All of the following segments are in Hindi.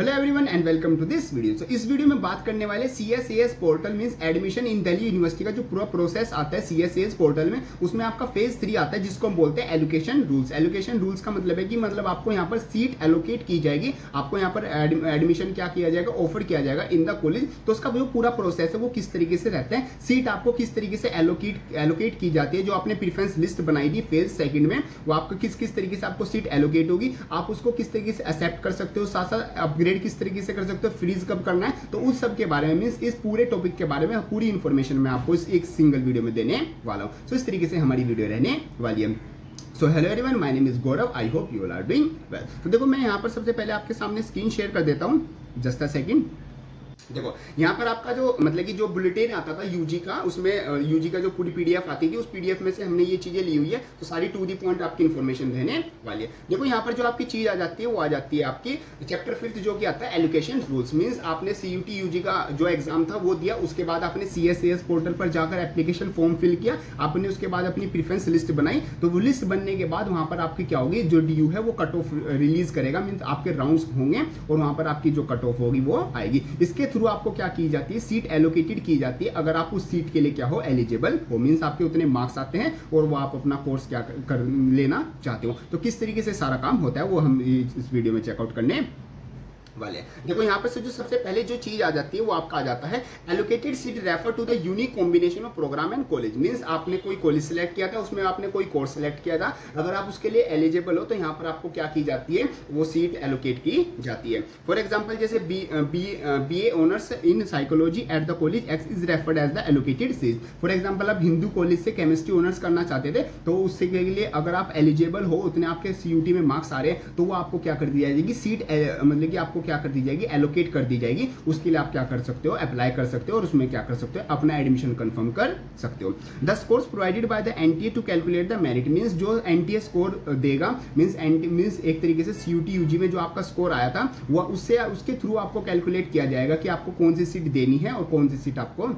Hello everyone and welcome to this video. तो इस वीडियो में बात करने वाले CSAS portal means admission in Delhi university का जो पूरा प्रोसेस आता है CSAS पोर्टल में, उसमें आपका फेज 3 आता है जिसको हम बोलते हैं एलोकेशन रूल्स। एलोकेशन रूल्स का मतलब है कि मतलब आपको यहाँ पर सीट एलोकेट की जाएगी, आपको यहाँ पर एडमिशन क्या किया जाएगा, ऑफर किया जाएगा इन द कॉलेज। तो उसका जो पूरा प्रोसेस है वो किस तरीके से रहता है, सीट आपको किस तरीके से एलोकेट की जाती है, जो आपने प्रेफरेंस लिस्ट बनाई थी फेज सेकंड में, वो आपको किस तरीके से आपको सीट एलोकेट होगी, आप उसको किस तरीके से एक्सेप्ट कर सकते हो, साथ साथ अपग्रेड किस तरीके से कर सकते हो, फ्रीज कब करना है, तो उस सब के बारे में मींस इस पूरे टॉपिक के बारे में पूरी इंफॉर्मेशन मैं आपको इस एक सिंगल वीडियो में देने वाला हूं। तो इस तरीके से हमारी वीडियो रहने वाली है। So hello everyone, my name is Gaurav, I hope you all are doing well. तो देखो मैं यहाँ पर सबसे पहले आपके सामने स्क्रीन शेयर कर देता हूँ, जस्ट अ सेकंड। देखो यहाँ पर आपका जो मतलब कि जो बुलेटिन आता था यूजी का, उसमें यूजी का जो पूरी पीडीएफ आती थी, उस पीडीएफ में से हमने ये चीजें ली हुई है, तो सारी टू दी पॉइंट आपकी इन्फॉर्मेशन रहने वाली है। देखो यहाँ पर जो आपकी चीज आ जाती है वो आ जाती है आपकी चैप्टर 5 जो कि आता है एलोकेशन रूल्स। मींस आपने CUT यूजी का जो एग्जाम था वो दिया, उसके बाद आपने CSAS पोर्टल पर जाकर एप्लीकेशन फॉर्म फिल किया, आपने उसके बाद अपनी प्रेफरेंस लिस्ट बनाई। तो वो लिस्ट बनने के बाद वहां पर आपकी क्या होगी, जो DU है वो कट ऑफ रिलीज करेगा, मींस आपके राउंड्स होंगे और वहां पर आपकी जो कट ऑफ होगी वो आएगी। इसके थ्रू आपको क्या की जाती है, सीट एलोकेटेड की जाती है। अगर आप उस सीट के लिए क्या हो, एलिजिबल हो, मींस आपके उतने मार्क्स आते हैं और वो आप अपना कोर्स क्या कर लेना चाहते हो। तो किस तरीके से सारा काम होता है वो हम इस वीडियो में चेकआउट करने वाले। देखो यहाँ पर से जो सबसे पहले जो चीज आ जाती है वो आपका आ जाता है allocated seat refer to the unique combination of program and college. Means आपने कोई कॉलेज सेलेक्ट किया था, उसमें आपने कोई कोर्स सेलेक्ट किया था, अगर आप उसके लिए एलिजिबल हो तो यहाँ पर आपको क्या की जाती है, वो सीट एलोकेट की जाती है। फॉर एग्जाम्पल जैसे BA honours in psychology at the college X is referred as the allocated seat. For example आप हिंदू कॉलेज से केमिस्ट्री ऑनर्स करना चाहते थे, तो उससे के लिए अगर आप एलिजिबल हो, उतने आपके CUT में मार्क्स आ रहे हैं, तो वो आपको क्या कर दी जाएगी, सीट मतलब कि आपको क्या कर दी जाएगी, एलोकेट कर दी जाएगी। उसके लिए आप क्या कर सकते हो, अप्लाई कर सकते हो और उसमें क्या कर सकते हो, अपना एडमिशन कंफर्म कर सकते हो। The scores provided by the NTA to calculate the merit. Means जो NTA स्कोर देगा, मींस एक तरीके से CUT UG में जो आपका स्कोर आया था वो उसके थ्रू आपको कैलकुलेट किया जाएगा कि आपको कौन सी सीट देनी है और कौन सी सीट आपको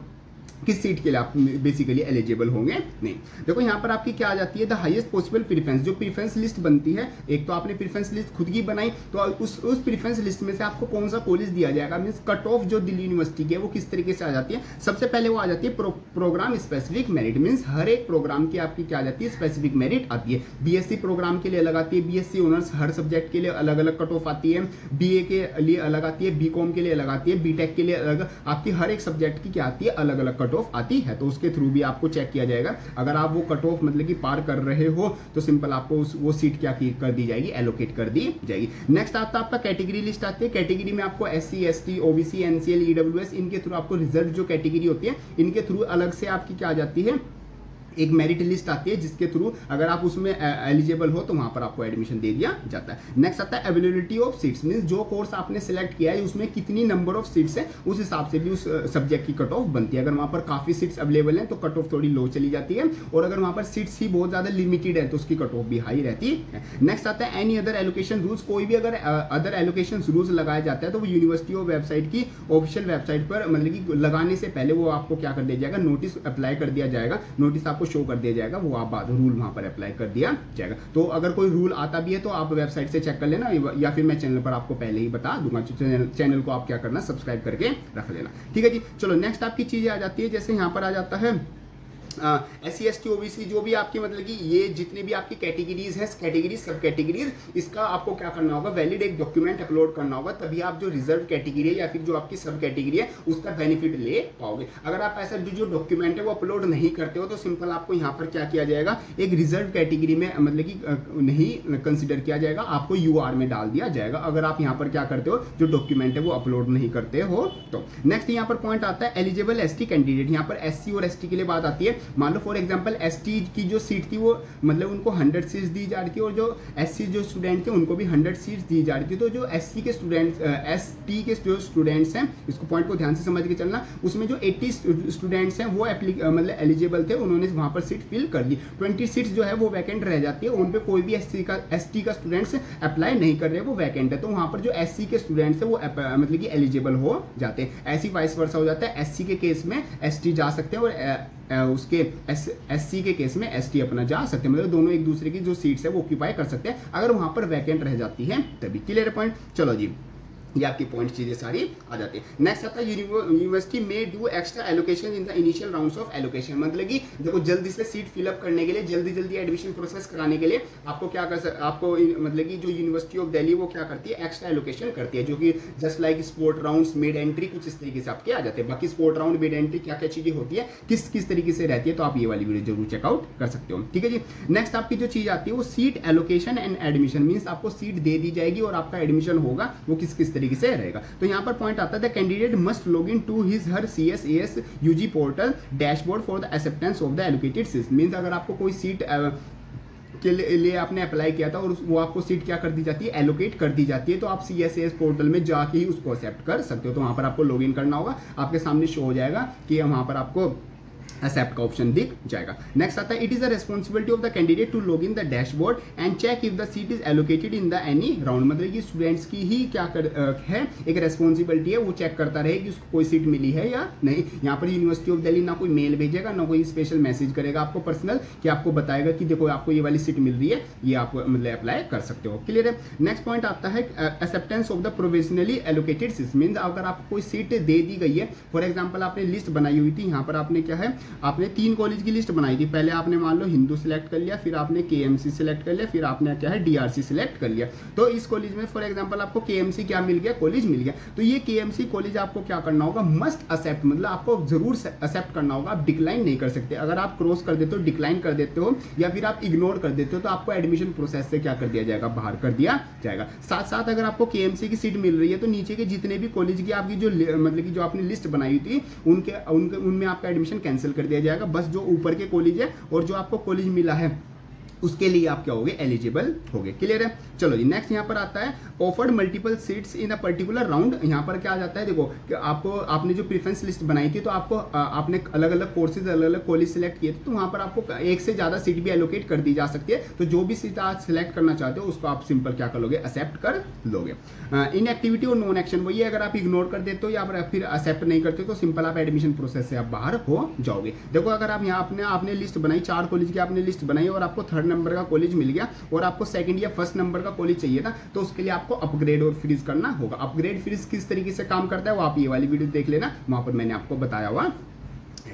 किस सीट के लिए आप बेसिकली एलिजिबल होंगे नहीं। देखो यहाँ पर आपकी क्या आ जाती है, द हाईएस्ट पॉसिबल प्रेफरेंस। जो प्रेफरेंस लिस्ट बनती है, एक तो आपने प्रेफरेंस लिस्ट खुद की बनाई, तो उस प्रेफरेंस लिस्ट में से आपको कौन सा कॉलेज दिया जाएगा, मींस कट ऑफ जो दिल्ली यूनिवर्सिटी की है वो किस तरीके से आ जाती है। सबसे पहले वो आ जाती है प्रोग्राम स्पेसिफिक मेरिट। मींस हर एक प्रोग्राम की आपकी क्या आ जाती है, स्पेसिफिक मेरिट आती है। BSc प्रोग्राम के लिए अलग आती है, BSc ऑनर्स हर सब्जेक्ट के लिए अलग अलग कट ऑफ आती है, BA के लिए अलग आती है, BCom के लिए अलग आती है, BTech के लिए अलग, आपकी हर एक सब्जेक्ट की क्या आती है, अलग अलग कट ऑफ आती है। तो उसके थ्रू भी आपको चेक किया जाएगा, अगर आप वो कट ऑफ मतलब कि पार कर रहे हो तो सिंपल आपको वो सीट क्या कर दी जाएगी, एलोकेट कर दी जाएगी। नेक्स्ट आता है आपका कैटेगरी लिस्ट आती है। कैटेगरी में आपको SC ST OBC NCL EWS इनके थ्रू आपको रिजर्व जो कैटेगरी होती है इनके थ्रू अलग से आपकी क्या आ जाती है, एक मेरिट लिस्ट आती है, जिसके थ्रू अगर आप उसमें एलिजिबल हो तो वहां पर आपको एडमिशन दे दिया जाता है। नेक्स्ट आता है अवेलेबिलिटी ऑफ सीट्स। मींस जो कोर्स आपने सिलेक्ट किया है उसमें कितनी नंबर ऑफ सीट्स है, उस हिसाब से भी उस सब्जेक्ट की कट ऑफ बनती है। अगर वहां पर काफी सीट्स अवेलेबल हैं तो कट ऑफ थोड़ी लो चली जाती है, और अगर वहां पर सीट्स ही बहुत ज्यादा लिमिटेड है तो उसकी कट ऑफ भी हाई रहती है। नेक्स्ट आता है एनी अदर एलोकेशन रूल्स। कोई भी अगर अदर एलोकेशन रूल्स लगाया जाता है तो वो यूनिवर्सिटी ऑफ वेबसाइट की ऑफिशियल वेबसाइट पर मतलब कि लगाने से पहले वो आपको क्या कर दिया जाएगा, नोटिस अप्लाई कर दिया जाएगा, नोटिस आपको शो कर दिया जाएगा, वो आप बाद रूल वहां पर अप्लाई कर दिया जाएगा। तो अगर कोई रूल आता भी है तो आप वेबसाइट से चेक कर लेना, या फिर मैं चैनल पर आपको पहले ही बता दूंगा। चैनल को आप क्या करना, सब्सक्राइब करके रख लेना, ठीक है जी। चलो नेक्स्ट आपकी चीजें आ जाती है, जैसे यहाँ पर आ जाता है SC ST OBC जो भी आपकी मतलब कि ये जितने भी आपकी कैटेगरीज हैं, कैटेगरीज सब कैटेगरीज, इसका आपको क्या करना होगा, वैलिड एक डॉक्यूमेंट अपलोड करना होगा, तभी आप जो रिजर्व कैटेगरी है या फिर जो आपकी सब कैटेगरी है उसका बेनिफिट ले पाओगे। अगर आप ऐसा जो डॉक्यूमेंट है वो अपलोड नहीं करते हो तो सिंपल आपको यहाँ पर क्या किया जाएगा, एक रिजर्व कैटेगरी में मतलब कि नहीं कंसिडर किया जाएगा, आपको UR में डाल दिया जाएगा अगर आप यहाँ पर क्या करते हो, जो डॉक्यूमेंट है वो अपलोड नहीं करते हो तो। नेक्स्ट यहाँ पर पॉइंट आता है एलिजिबल ST कैंडिडेट। यहाँ पर SC और ST के लिए बात आती है। मान लो फॉर एग्जांपल ST की जो सीट थी वो मतलब उनको 100 सीट्स दी जा रही थी, और जो SC जो स्टूडेंट थे उनको भी 100 सीट्स दी जा रही थी। तो जो SC के स्टूडेंट्स ST के जो स्टूडेंट्स हैं, इसको पॉइंट को ध्यान से समझ के चलना, उसमें जो 80 स्टूडेंट्स हैं वो मतलब एलिजिबल थे, उन्होंने वहां पर सीट फिल कर ली। 20 सीट्स जो है वो वैकेंट रह जाती है, उन पे कोई भी ST का स्टूडेंट्स अप्लाई नहीं कर रहे, वो वैकेंट है। तो वहां पर जो SC के स्टूडेंट्स है वो मतलब कि एलिजिबल हो जाते हैं। ऐसी वाइस वर्सा हो जाता है, SC के केस में ST जा सकते हैं और उसके SC के केस में ST अपना जा सकते हैं, मतलब दोनों एक दूसरे की जो सीट्स है वो ऑक्यूपाई कर सकते हैं अगर वहां पर वैकेंट रह जाती है तभी। Clear point. चलो जी ये आपकी पॉइंट चीजें सारी आ जाती है। नेक्स्ट आता है यूनिवर्सिटी में do extra allocation in the initial rounds of allocation, मतलब कि देखो जल्दी से सीट फिलअप करने के लिए, जल्दी एडमिशन प्रोसेस कराने के लिए आपको क्या आपको मतलब कि जो यूनिवर्सिटी ऑफ दिल्ली वो क्या करती है, एक्स्ट्रा एलोकेशन करती है, जो कि just like sport rounds, mid entry, कुछ इस तरीके से आपके आ जाते हैं। बाकी स्पोर्ट राउंड, मिड एंट्री क्या क्या चीजें होती है, किस तरीके से रहती है, तो आप ये वाली वीडियो जरूर चेकआउट कर सकते हो। ठीक है जी। नेक्स्ट आपकी जो चीज आती है वो seat allocation and admission, means आपको सीट दे दी जाएगी और आपका एडमिशन होगा वो किस तरीके से रहेगा। तो यहाँ पर पॉइंट आता है the candidate must log in to his her CSAS UG portal dashboard for the acceptance of the allocated seat, means अगर आपको कोई सीट के लिए आपने अप्लाई किया था और वो आपको सीट क्या कर दी जाती है, एलोकेट कर दी जाती है, तो आप CSAS पोर्टल में जाके ही उसको एक्सेप्ट कर सकते हो। तो वहां पर आपको लॉग इन करना होगा, आपके सामने शो हो जाएगा कि वहां पर आपको एक्सेप्ट का ऑप्शन दिख जाएगा। नेक्स्ट आता है it is a responsibility of the candidate to log in the dashboard and check if the seat is allocated in the any round, मतलब कि स्टूडेंट्स की ही क्या है, एक रेस्पॉन्सिबिलिटी है, वो चेक करता रहे कि उसको कोई सीट मिली है या नहीं। यहाँ पर यूनिवर्सिटी ऑफ दिल्ली ना कोई मेल भेजेगा, ना कोई स्पेशल मैसेज करेगा आपको पर्सनल कि आपको बताएगा कि देखो आपको ये वाली सीट मिल रही है, ये आप मतलब अप्लाई कर सकते हो। क्लियर है। नेक्स्ट पॉइंट आता है acceptance of the provisionally allocated seat, means अगर आपको कोई सीट दे दी गई है, फॉर एग्जाम्पल आपने लिस्ट बनाई हुई थी, यहाँ पर आपने क्या है, आपने 3 कॉलेज की लिस्ट बनाई थी, पहले आपने मान लो हिंदू सिलेक्ट कर लिया, फिर आपने KMC सिलेक्ट कर लिया, फिर आपने क्या है DRC सिलेक्ट कर लिया। तो इस कॉलेज में फॉर एग्जांपल आपको KMC क्या मिल गया, कॉलेज मिल गया, तो ये KMC कॉलेज आपको क्या करना होगा, मस्ट एक्सेप्ट, मतलब आपको जरूर एक्सेप्ट करना होगा, आप डिक्लाइन नहीं कर सकते। अगर आप क्रॉस कर देते हो, डिक्लाइन कर देते हो या फिर आप इग्नोर कर देते हो तो आपको एडमिशन प्रोसेस से क्या कर दिया जाएगा, बाहर कर दिया जाएगा। साथ साथ अगर आपको KMC की सीट मिल रही है तो नीचे के जितने भी कॉलेज की आपकी जो मतलब कि जो आपने लिस्ट बनाई थी उनमें आपका एडमिशन कैंसिल कर दिया जाएगा। बस जो ऊपर के कॉलेज है और जो आपको कॉलेज मिला है उसके लिए आप क्या होगे, एलिजिबल होगे। क्लियर है। चलो जी। नेक्स्ट यहाँ पर आता है offered multiple seats in a particular round, यहाँ पर क्या आ जाता है, देखो कि आपने जो प्रेफरेंस लिस्ट बनाई थी तो आपको आपने अलग अलग कोर्सेज, अलग अलग कॉलेज सिलेक्ट किए थे, तो वहां पर आपको एक से ज्यादा सीट भी एलोकेट कर दी जा सकती है। तो जो भी सीट आप सिलेक्ट करना चाहते हो उसको आप सिंपल क्या कर लोगे, एक्सेप्ट कर लोगे। इन एक्टिविटी और नॉन एक्शन, वही अगर आप इग्नोर कर देते हो या फिर एक्सेप्ट नहीं करते तो सिंपल आप एडमिशन प्रोसेस से आप बाहर हो जाओगे। देखो अगर आप यहाँ आपने लिस्ट बनाई, 4 कॉलेज की आपने लिस्ट बनाई और आपको 3rd नंबर का कॉलेज मिल गया और आपको 2nd या 1st नंबर का कॉलेज चाहिए था, तो उसके लिए आपको अपग्रेड और फ्रीज करना होगा। अपग्रेड फ्रीज किस तरीके से काम करता है वो आप ये वाली वीडियो देख लेना, वहां पर मैंने आपको बताया हुआ।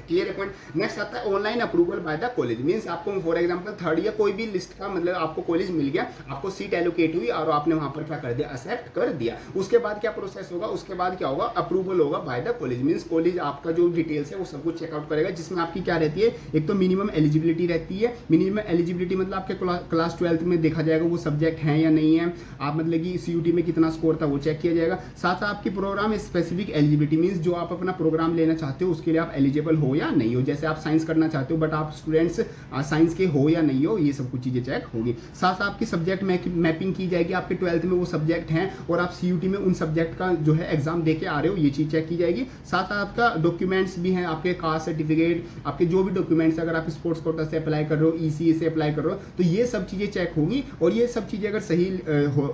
क्लियर है पॉइंट। नेक्स्ट आता है online approval by the college, means आपको फॉर एग्जांपल 3rd या कोई भी लिस्ट का मतलब आपको कॉलेज मिल गया, आपको सीट एलोकेट हुई और आपने वहां पर क्या कर दिया, एक्सेप्ट कर दिया। उसके बाद क्या प्रोसेस होगा, उसके बाद क्या होगा, अप्रूवल होगा by the college, means college आपका जो डिटेल्स है वो सब कुछ चेकआउट करेगा, जिसमें आपकी क्या रहती है, एक तो मिनिमम एलिजिबिलिटी रहती है। मिनिमम एलिजिबिलिटी मतलब आपके क्लास 12th में देखा जाएगा वो सब्जेक्ट है या नहीं है, आप मतलब कि CUT में कितना स्कोर था वो चेक किया जाएगा। साथ आपकी प्रोग्राम स्पेसिफिक एलिजिबिलिटी, मींस जो आप अपना प्रोग्राम लेना चाहते हो उसके लिए आप एलिजिबल हो या नहीं हो, जैसे आप साइंस करना चाहते हो बट आप स्टूडेंट्स साइंस के हो या नहीं हो, ये सब कुछ चीजें चेक होगी। साथ आपकी सब्जेक्ट मैपिंग की जाएगी, आपके 12th में वो सब्जेक्ट हैं और आप CUT में उन सब्जेक्ट का जो है एग्जाम देके आ रहे हो, ये चीज चेक की जाएगी। साथ आपका डॉक्यूमेंट्स भी हैं, आपके कास्ट सर्टिफिकेट, आपके जो भी डॉक्यूमेंट्स, अगर आप स्पोर्ट्स कोटा से अप्लाई कर रहे हो, ECA से अप्लाई कर रहे हो, तो ये सब चीजें चेक होगी और ये सब चीजें अगर सही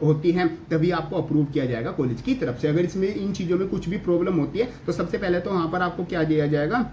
होती हैं तभी आपको अप्रूव किया जाएगा कॉलेज की तरफ से। अगर इसमें इन चीजों में कुछ भी प्रॉब्लम होती है तो सबसे पहले तो वहां पर आपको क्या दिया जाएगा,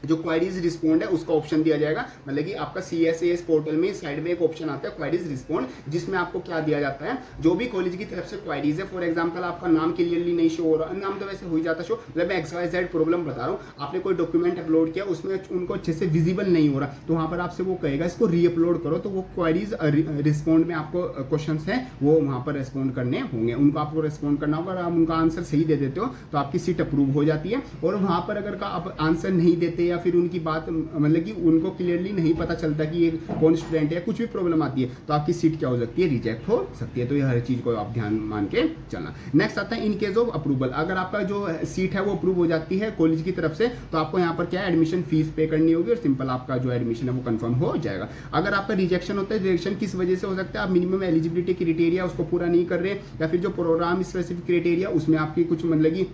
जो क्वारीज रिस्पॉन्ड है उसका ऑप्शन दिया जाएगा, मतलब कि आपका CSAS पोर्टल में साइड में एक ऑप्शन आता है क्वारीज रिस्पॉन्ड, जिसमें आपको क्या दिया जाता है, जो भी कॉलेज की तरफ से क्वारीज है, फॉर एग्जांपल आपका नाम क्लियरली नहीं शो हो रहा, नाम तो वैसे हो ही जाता शो, मतलब मैं XYZ प्रॉब्लम बता रहा हूँ, आपने कोई डॉक्यूमेंट अपलोड किया उसमें उनको अच्छे से विजिबल नहीं हो रहा, तो वहां पर आपसे वो कहेगा इसको रीअपलोड करो, तो वो क्वारीज रिस्पॉन्ड में आपको क्वेश्चन है वो वहां पर रिस्पॉन्ड करने होंगे, उनको आपको रिस्पॉन्ड करना होगा। आप उनका आंसर सही दे देते हो तो आपकी सीट अप्रूव हो जाती है, और वहां पर अगर आप आंसर नहीं देते या फिर उनकी बात मतलब कि उनको क्लियरली नहीं पता चलता कि ये कौन स्टूडेंट है, कुछ भी प्रॉब्लम आती है तो आपकी सीट क्या हो सकती है, रिजेक्ट हो सकती है। तो ये हर चीज को आप ध्यान मान के चलना। नेक्स्ट आता है इन केस ऑफ अप्रूवल, अगर आपका जो सीट है वो अप्रूव हो जाती है कॉलेज की तरफ से तो आपको यहाँ पर क्या है, एडमिशन फीस पे करनी होगी और सिंपल आपका जो एडमिशन है वो कंफर्म हो जाएगा। अगर आपका रिजेक्शन होता है, रिजेक्शन किस वजह से हो सकता है, आप मिनिमम एलिजिबिलिटी क्राइटेरिया उसको पूरा नहीं कर रहे, या फिर जो प्रोग्राम स्पेसिफिक क्राइटेरिया उसमें आपकी कुछ मतलब की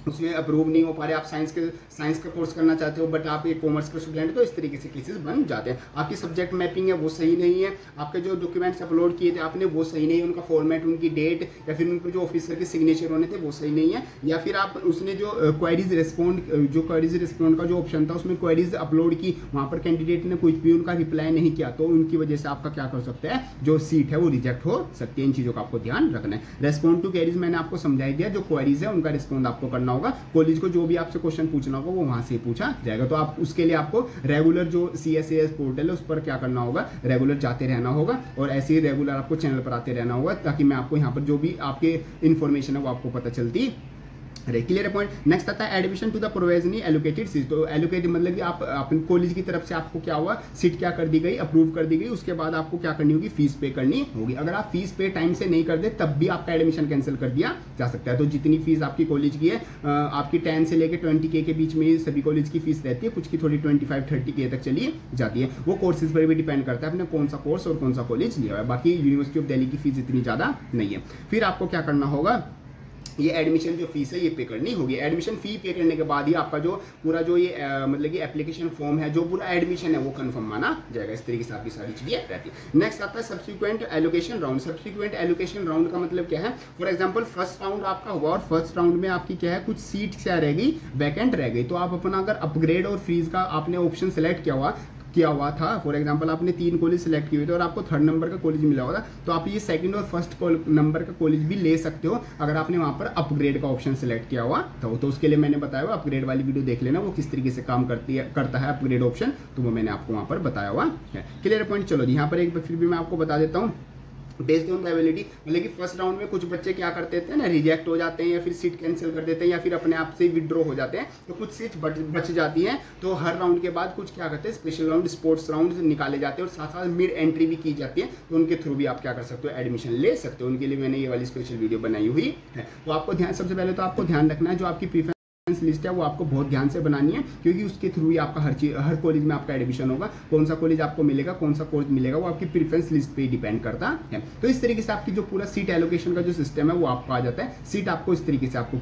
उसमें अप्रूव नहीं हो पा रहे, आप साइंस का कोर्स करना चाहते हो बट आप एक कॉमर्स का स्टूडेंट हो, तो इस तरीके से केसेस बन जाते हैं। आपकी सब्जेक्ट मैपिंग है वो सही नहीं है, आपके जो डॉक्यूमेंट्स अपलोड किए थे आपने वो सही नहीं है, उनका फॉर्मेट, उनकी डेट या फिर उनको जो ऑफिसर के सिग्नेचर होने थे वो सही नहीं है, या फिर आप उसने जो क्वेरीज रिस्पॉन्ड का जो ऑप्शन था उसमें क्वेरीज अपलोड की, वहाँ पर कैंडिडेट ने कुछ भी उनका रिप्लाई नहीं किया, तो उनकी वजह से आपका क्या कर सकता है, जो सीट है वो रिजेक्ट हो सकती है। इन चीज़ों का आपको ध्यान रखना है। रेस्पॉन्ड टू क्वेरीज मैंने आपको समझाई दिया, जो क्वेरीज है उनका रिस्पॉन्ड आपको करना होगा। कॉलेज को जो भी आपसे क्वेश्चन पूछना होगा वो वहां से पूछा जाएगा, तो आप उसके लिए आपको रेगुलर जो CSAS पोर्टल है उस पर क्या करना होगा, रेगुलर जाते रहना होगा और ऐसे ही रेगुलर आपको चैनल पर आते रहना होगा, ताकि मैं आपको यहाँ पर जो भी आपके इन्फॉर्मेशन है वो आपको पता चलती रहे। Clear point. नेक्स्ट आता है admission to the provisionally allocated seat. तो एलोकेटेड मतलब कि आप अपने कॉलेज की तरफ से आपको क्या हुआ, सीट क्या कर दी गई, अप्रूव कर दी गई, उसके बाद आपको क्या करनी होगी, फीस पे करनी होगी। अगर आप फीस पे टाइम से नहीं कर दे तब भी आपका एडमिशन कैंसिल कर दिया जा सकता है। तो जितनी फीस आपकी कॉलेज की है, आपकी 10 से लेकर 20K के बीच में सभी कॉलेज की फीस रहती है, कुछ की थोड़ी 25-30K तक चली जाती है। वो कोर्सेज पर भी डिपेंड करता है आपने कौन सा कोर्स और कौन सा कॉलेज लिया है। बाकी यूनिवर्सिटी ऑफ दिल्ली की फीस इतनी ज्यादा नहीं है। फिर आपको क्या करना होगा, ये एडमिशन जो फीस है ये पे करनी होगी। एडमिशन फी पे करने के बाद ही आपका जो पूरा जो ये मतलब कि एप्लीकेशन फॉर्म है, जो पूरा एडमिशन है वो कंफर्म माना जाएगा। इस तरीके से आपकी सारी चीजें रहती है। नेक्स्ट आता है subsequent allocation round. Subsequent allocation round का मतलब क्या है, फॉर एग्जांपल फर्स्ट राउंड आपका हुआ और फर्स्ट राउंड में आपकी क्या है, कुछ सीट क्या रह गई, वैकेंट रह गई, तो आप अपना अगर अपग्रेड और फ्रीज का आपने ऑप्शन सेलेक्ट किया हुआ था, फॉर एग्जांपल आपने 3 कॉलेज सेलेक्ट किए हुए थे और आपको 3rd नंबर का कॉलेज मिला हुआ था, तो आप ये 2nd और 1st नंबर का कॉलेज भी ले सकते हो अगर आपने वहां पर अपग्रेड का ऑप्शन सेलेक्ट किया हुआ था। तो उसके लिए मैंने बताया हुआ, अपग्रेड वाली वीडियो देख लेना, वो किस तरीके से काम करता है अपग्रेड ऑप्शन, तो वो मैंने आपको वहां पर बताया हुआ है। Clear point. चलो जी, यहाँ पर एक बार फिर भी मैं आपको बता देता हूँ। बेस्ड ऑन एबिलिटी, मतलब कि फर्स्ट राउंड में कुछ बच्चे क्या करते थे ना, रिजेक्ट हो जाते हैं या फिर सीट कैंसिल कर देते हैं या फिर अपने आप से विड्रॉ हो जाते हैं, तो कुछ सीट बच जाती हैं। तो हर राउंड के बाद कुछ क्या करते हैं, स्पेशल राउंड, स्पोर्ट्स राउंड निकाले जाते हैं और साथ साथ मिड एंट्री भी की जाती है, तो उनके थ्रू भी आप क्या कर सकते हो, एडमिशन ले सकते हो। उनके लिए मैंने ये वाली स्पेशल वीडियो बनाई हुई है। तो आपको सबसे पहले तो आपको ध्यान रखना है, जो आपकी प्रीफरेंस लिस्ट है वो आपको बहुत ध्यान से बनानी है, क्योंकि उसके थ्रू ही आपका हर कॉलेज में आपका एडमिशन होगा। कौन सा कॉलेज आपको मिलेगा, कौन सा कोर्स मिलेगा, वो आपकी प्रेफरेंस लिस्ट पे डिपेंड करता है। तो इस तरीके से आपकी जो पूरा सीट एलोकेशन का जो सिस्टम है वो आपको आ जाता है। सीट आपको इस तरीके से आपको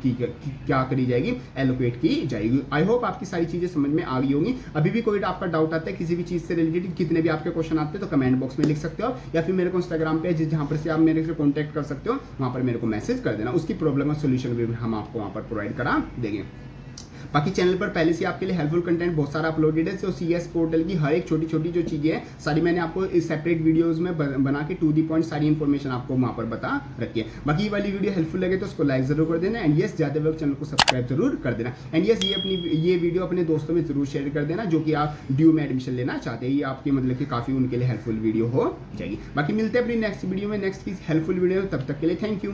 क्या करी जाएगी, एलोकेट की जाएगी। आई होप आपकी सारी चीजें समझ में आ गई होंगी। अभी भी कोई आपका डाउट आता है किसी भी चीज से रिलेटेड, कितने भी आपके क्वेश्चन आते हैं, तो कमेंट बॉक्स में लिख सकते हो या फिर मेरे को इंस्टाग्राम पे जहां पर से आप मेरे से कॉन्टैक्ट कर सकते हो, वहां पर मेरे को मैसेज कर देना। उसकी प्रॉब्लम का सोल्यूशन भी हम आपको वहां पर प्रोवाइड करा देंगे। बाकी चैनल पर पहले से आपके लिए हेल्पफुल कंटेंट बहुत सारा अपलोडेड है। तो CS पोर्टल की हर एक छोटी छोटी जो चीजें हैं सारी मैंने आपको इस सेपरेट वीडियोस में बना के टू दी पॉइंट सारी इन्फॉर्मेशन आपको वहां पर बता रखी है। बाकी ये वाली वीडियो हेल्पफुल लगे तो उसको लाइक जरूर कर देना एंड यस ज्यादा लोग चैनल को सब्सक्राइब जरूर कर देना एंड यस ये वीडियो अपने दोस्तों में जरूर शेयर कर देना जो कि आप ड्यू में एडमिशन लेना चाहते हैं। ये आपकी मतलब कि काफी उनके लिए हेल्पफुल वीडियो हो जाएगी। बाकी मिलते हैं अपनी नेक्स्ट वीडियो में नेक्स्ट की हेल्पफुल वीडियो, तब तक के लिए थैंक यू।